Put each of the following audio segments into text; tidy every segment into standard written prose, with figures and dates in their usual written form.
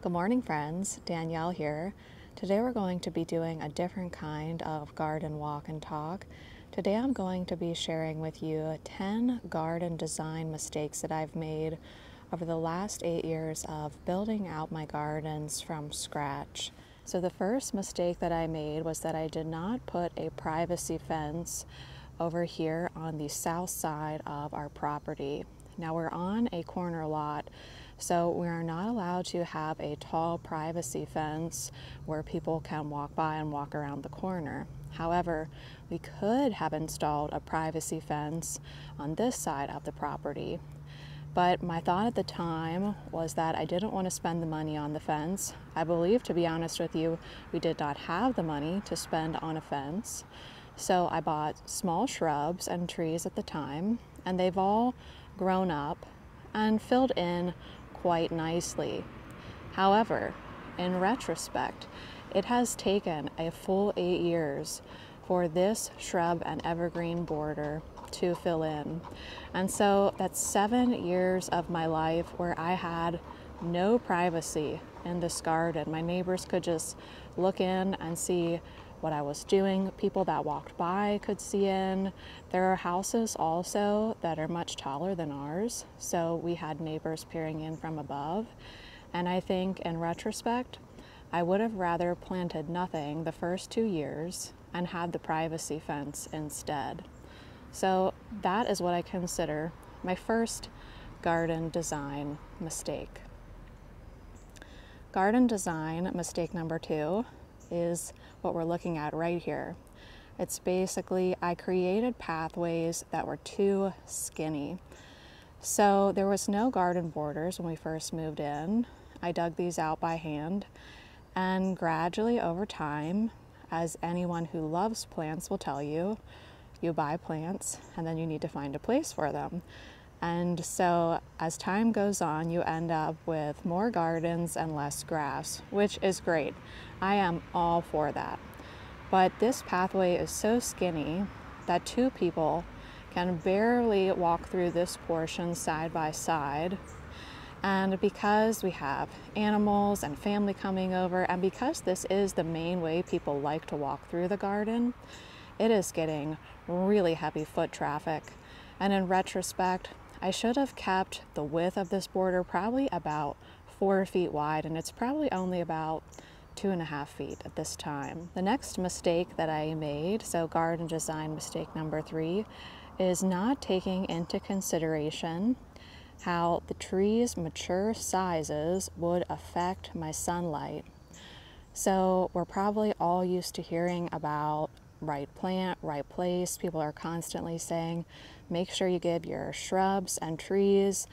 Good morning, friends. Danielle here. Today we're going to be doing a different kind of garden walk and talk. Today I'm going to be sharing with you 10 garden design mistakes that I've made over the last 8 years of building out my gardens from scratch. So the first mistake that I made was that I did not put a privacy fence over here on the south side of our property. Now we're on a corner lot, so we are not allowed to have a tall privacy fence where people can walk by and walk around the corner. However, we could have installed a privacy fence on this side of the property. But my thought at the time was that I didn't want to spend the money on the fence. I believe, to be honest with you, we did not have the money to spend on a fence. So I bought small shrubs and trees at the time, and they've all grown up and filled in quite nicely. However, in retrospect, it has taken a full 8 years for this shrub and evergreen border to fill in. And so that's 7 years of my life where I had no privacy in this garden. My neighbors could just look in and see what I was doing. People that walked by could see in. There are houses also that are much taller than ours, so we had neighbors peering in from above. And I think in retrospect, I would have rather planted nothing the first 2 years and had the privacy fence instead. So that is what I consider my first garden design mistake. Garden design mistake number 2 is what we're looking at right here. It's basically, I created pathways that were too skinny. So there was no garden borders when we first moved in. I dug these out by hand, and gradually over time, as anyone who loves plants will tell you, you buy plants and then you need to find a place for them. And so as time goes on, you end up with more gardens and less grass, which is great. I am all for that. But this pathway is so skinny that 2 people can barely walk through this portion side by side. And because we have animals and family coming over, and because this is the main way people like to walk through the garden, it is getting really heavy foot traffic. And in retrospect, I should have kept the width of this border probably about 4 feet wide, and it's probably only about 2.5 feet at this time. The next mistake that I made, so garden design mistake number 3, is not taking into consideration how the tree's mature sizes would affect my sunlight. So we're probably all used to hearing about right plant, right place. People are constantly saying, make sure you give your shrubs and trees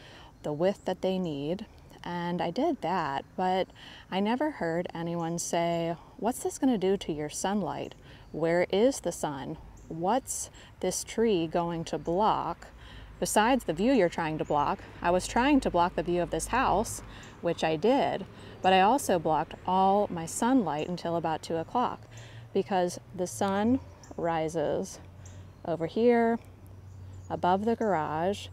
the width that they need. And I did that, but I never heard anyone say, what's this going to do to your sunlight? Where is the sun? What's this tree going to block? Besides the view you're trying to block, I was trying to block the view of this house, which I did, but I also blocked all my sunlight until about 2 o'clock. Because the sun rises over here above the garage,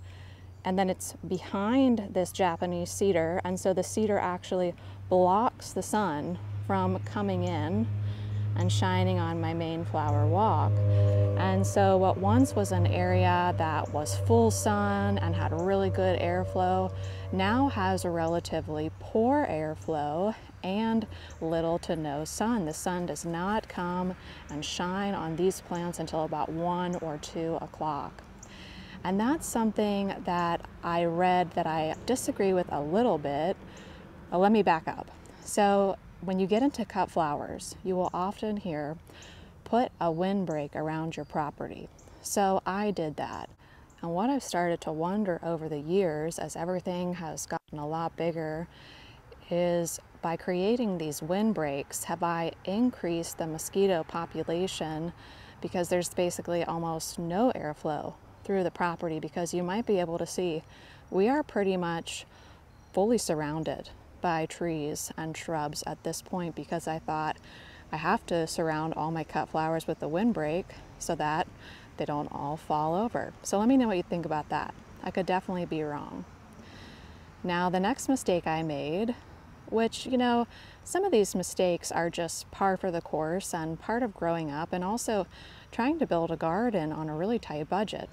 and then it's behind this Japanese cedar, and so the cedar actually blocks the sun from coming in and shining on my main flower walk. And so what once was an area that was full sun and had really good airflow now has a relatively poor airflow and little to no sun. The sun does not come and shine on these plants until about 1 or 2 o'clock. And that's something that I read that I disagree with a little bit. Well, let me back up. So when you get into cut flowers, you will often hear, put a windbreak around your property. So I did that. And what I've started to wonder over the years, as everything has gotten a lot bigger, is by creating these windbreaks, have I increased the mosquito population because there's basically almost no airflow through the property? Because you might be able to see we are pretty much fully surrounded by trees and shrubs at this point, because I thought I have to surround all my cut flowers with the windbreak so that they don't all fall over. So let me know what you think about that. I could definitely be wrong. Now the next mistake I made which, you know, some of these mistakes are just par for the course and part of growing up and also trying to build a garden on a really tight budget.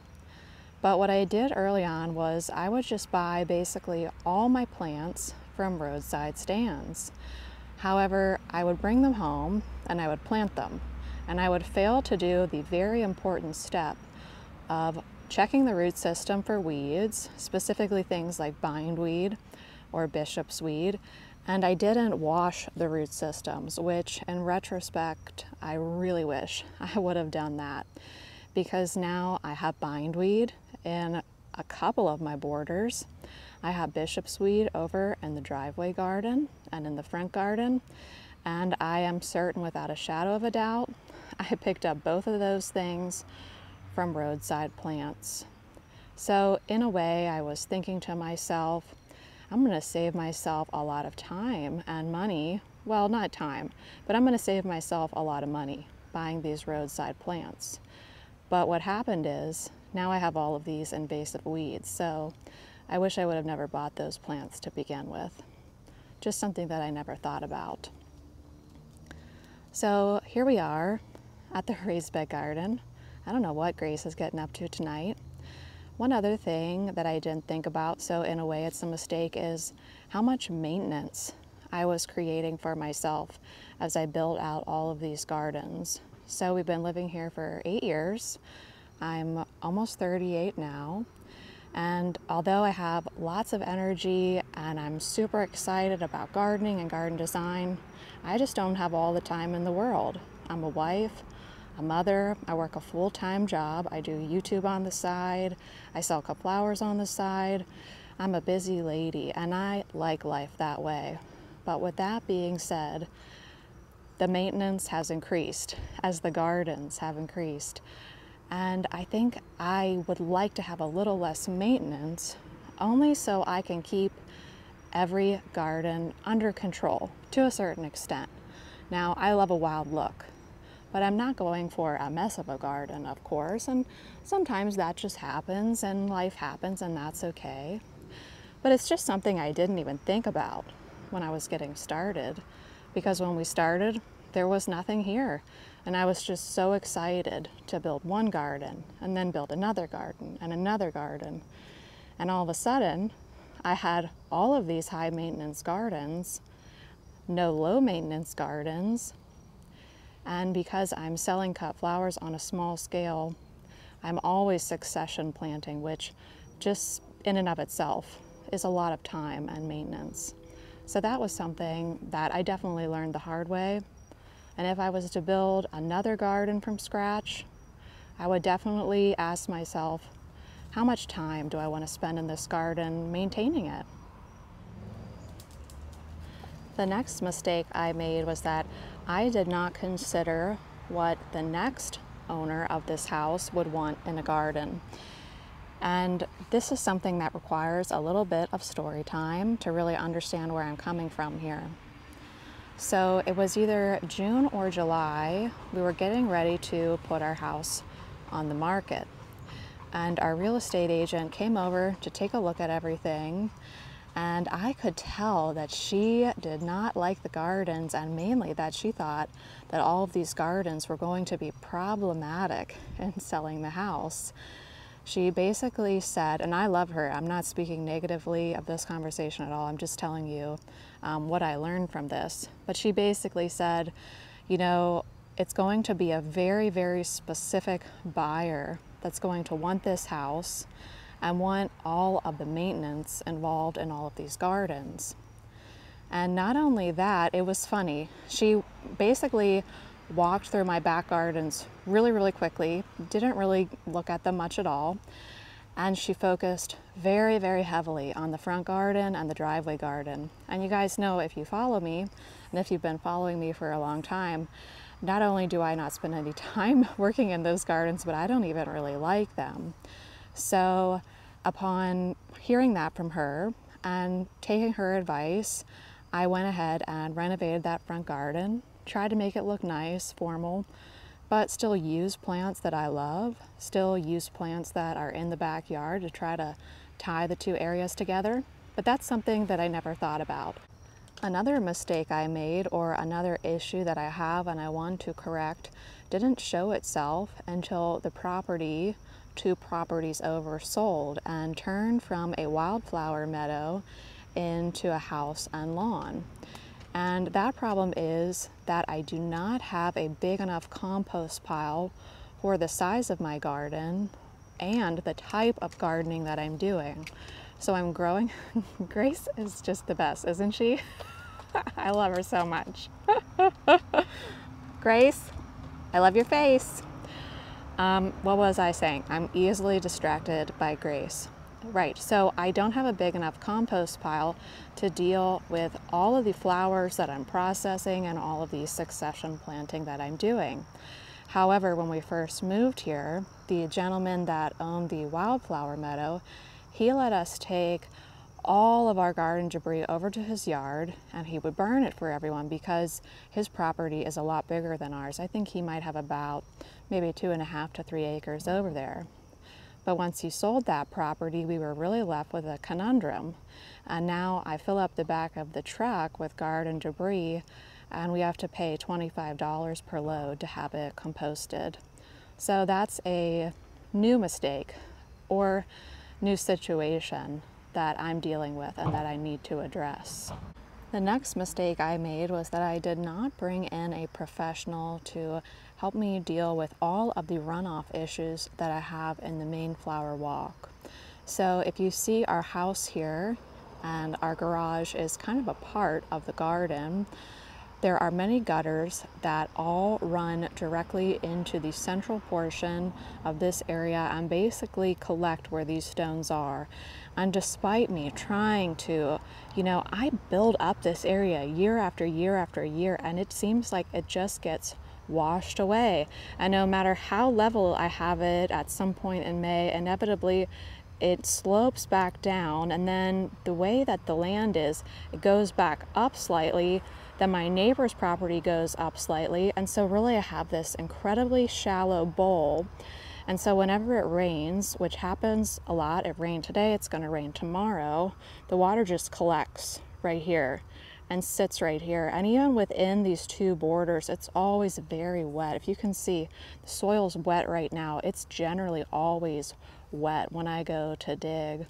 But what I did early on was I would just buy basically all my plants from roadside stands. However, I would bring them home and I would plant them. And I would fail to do the very important step of checking the root system for weeds, specifically things like bindweed or bishop's weed. And I didn't wash the root systems, which in retrospect, I really wish I would have done that, because now I have bindweed in a couple of my borders. I have bishop's weed over in the driveway garden and in the front garden. And I am certain without a shadow of a doubt, I picked up both of those things from roadside plants. So in a way, I was thinking to myself, I'm going to save myself a lot of time and money. Well, not time, but I'm going to save myself a lot of money buying these roadside plants. But what happened is, now I have all of these invasive weeds, so I wish I would have never bought those plants to begin with. Just something that I never thought about. So here we are at the raised bed garden. I don't know what Grace is getting up to tonight. One other thing that I didn't think about, so in a way it's a mistake, is how much maintenance I was creating for myself as I built out all of these gardens. So we've been living here for 8 years. I'm almost 38 now. And although I have lots of energy and I'm super excited about gardening and garden design, I just don't have all the time in the world. I'm a wife, a mother, I work a full-time job, I do YouTube on the side, I sell cut flowers on the side. I'm a busy lady and I like life that way. But with that being said, the maintenance has increased as the gardens have increased. And I think I would like to have a little less maintenance, only so I can keep every garden under control to a certain extent. Now, I love a wild look, but I'm not going for a mess of a garden, of course, and sometimes that just happens and life happens and that's okay. But it's just something I didn't even think about when I was getting started, because when we started, there was nothing here. And I was just so excited to build one garden and then build another garden and another garden. And all of a sudden, I had all of these high maintenance gardens, no low maintenance gardens. And because I'm selling cut flowers on a small scale, I'm always succession planting, which just in and of itself is a lot of time and maintenance. So that was something that I definitely learned the hard way. And if I was to build another garden from scratch, I would definitely ask myself, how much time do I want to spend in this garden maintaining it? The next mistake I made was that I did not consider what the next owner of this house would want in a garden. And this is something that requires a little bit of story time to really understand where I'm coming from here. So it was either June or July, we were getting ready to put our house on the market. And our real estate agent came over to take a look at everything. And I could tell that she did not like the gardens, and mainly that she thought that all of these gardens were going to be problematic in selling the house. She basically said, and I love her, I'm not speaking negatively of this conversation at all, I'm just telling you what I learned from this. But she basically said, you know, it's going to be a very, very specific buyer that's going to want this house and want all of the maintenance involved in all of these gardens. And not only that, it was funny. She basically walked through my back gardens really, really quickly, didn't really look at them much at all. And she focused very, very heavily on the front garden and the driveway garden. And you guys know, if you follow me, and if you've been following me for a long time, not only do I not spend any time working in those gardens, but I don't even really like them. So upon hearing that from her and taking her advice, I went ahead and renovated that front garden, tried to make it look nice, formal, but still use plants that I love, still use plants that are in the backyard to try to tie the two areas together. But that's something that I never thought about. Another mistake I made, or another issue that I have and I want to correct, didn't show itself until the property 2 properties over sold and turned from a wildflower meadow into a house and lawn. And that problem is that I do not have a big enough compost pile for the size of my garden and the type of gardening that I'm doing. So I'm growing. Grace is just the best, isn't she? I love her so much. Grace, I love your face. What was I saying? I'm easily distracted by Grace. Right, so I don't have a big enough compost pile to deal with all of the flowers that I'm processing and all of the succession planting that I'm doing. However, when we first moved here, the gentleman that owned the wildflower meadow, he let us take all of our garden debris over to his yard, and he would burn it for everyone because his property is a lot bigger than ours. I think he might have about maybe 2.5 to 3 acres over there. But once he sold that property, we were really left with a conundrum. And now I fill up the back of the truck with garden debris, and we have to pay $25 per load to have it composted. So that's a new mistake or new situation that I'm dealing with and that I need to address. The next mistake I made was that I did not bring in a professional to help me deal with all of the runoff issues that I have in the main flower walk. So if you see our house here, and our garage is kind of a part of the garden, there are many gutters that all run directly into the central portion of this area and basically collect where these stones are. And despite me trying to, I build up this area year after year after year, and it seems like it just gets washed away. And no matter how level I have it at some point in May, inevitably it slopes back down, and then the way that the land is, it goes back up slightly, then my neighbor's property goes up slightly, and so really I have this incredibly shallow bowl. And so whenever it rains, which happens a lot, it rained today, it's going to rain tomorrow, the water just collects right here and sits right here. And even within these 2 borders, it's always very wet. If you can see, the soil's wet right now. It's generally always wet when I go to dig.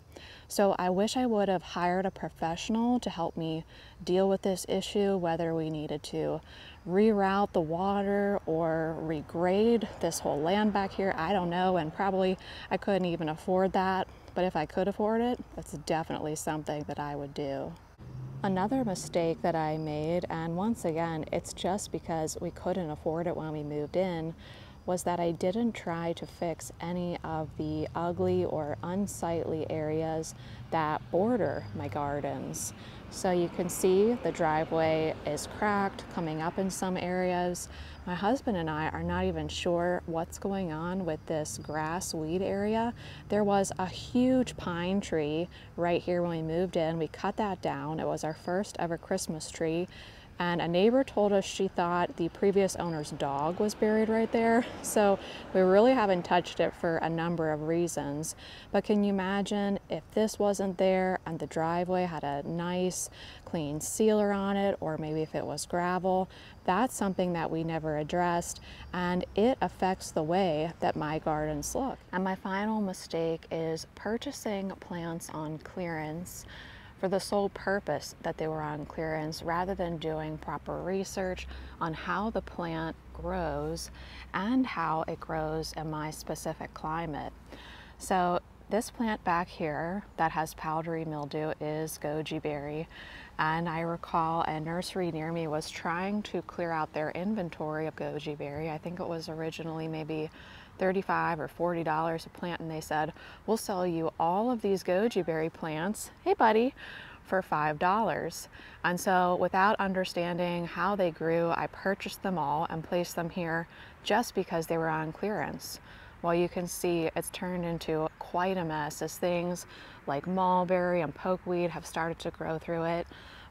So I wish I would have hired a professional to help me deal with this issue, whether we needed to reroute the water or regrade this whole land back here. I don't know, and probably I couldn't even afford that. But if I could afford it, that's definitely something that I would do. Another mistake that I made, and once again, it's just because we couldn't afford it when we moved in, was that I didn't try to fix any of the ugly or unsightly areas that border my gardens. So you can see the driveway is cracked, coming up in some areas. My husband and I are not even sure what's going on with this grass weed area. There was a huge pine tree right here when we moved in. We cut that down. It was our first ever Christmas tree. And a neighbor told us she thought the previous owner's dog was buried right there. So we really haven't touched it for a number of reasons. But can you imagine if this wasn't there and the driveway had a nice clean sealer on it, or maybe if it was gravel? That's something that we never addressed, and it affects the way that my gardens look. And my final mistake is purchasing plants on clearance for the sole purpose that they were on clearance, rather than doing proper research on how the plant grows and how it grows in my specific climate. So this plant back here that has powdery mildew is goji berry, and I recall a nursery near me was trying to clear out their inventory of goji berry. I think it was originally maybe $35 or $40 a plant, and they said, we'll sell you all of these goji berry plants, hey buddy, for $5. And so without understanding how they grew, I purchased them all and placed them here just because they were on clearance. Well, you can see it's turned into quite a mess as things like mulberry and pokeweed have started to grow through it.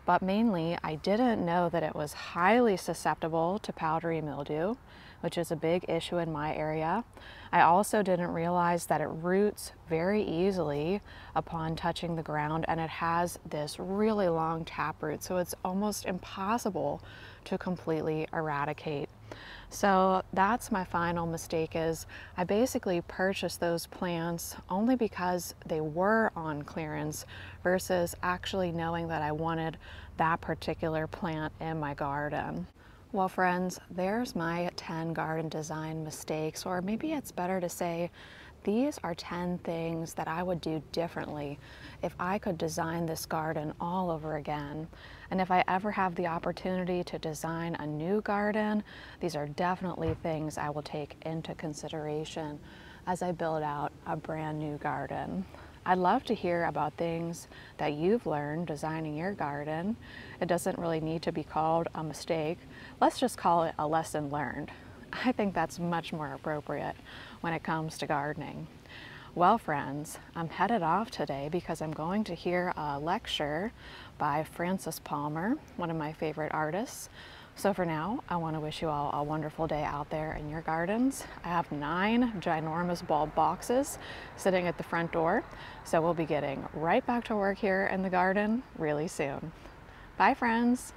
but mainly I didn't know that it was highly susceptible to powdery mildew, which is a big issue in my area. I also didn't realize that it roots very easily upon touching the ground, and it has this really long taproot, so it's almost impossible to completely eradicate. So that's my final mistake, is I basically purchased those plants only because they were on clearance versus actually knowing that I wanted that particular plant in my garden. Well, friends, there's my 10 garden design mistakes, or maybe it's better to say these are 10 things that I would do differently if I could design this garden all over again. And if I ever have the opportunity to design a new garden, these are definitely things I will take into consideration as I build out a brand new garden. I'd love to hear about things that you've learned designing your garden. It doesn't really need to be called a mistake. Let's just call it a lesson learned. I think that's much more appropriate when it comes to gardening. Well, friends, I'm headed off today because I'm going to hear a lecture by Francis Palmer, one of my favorite artists. So for now, I want to wish you all a wonderful day out there in your gardens. I have 9 ginormous bulb boxes sitting at the front door, so we'll be getting right back to work here in the garden really soon. Bye, friends.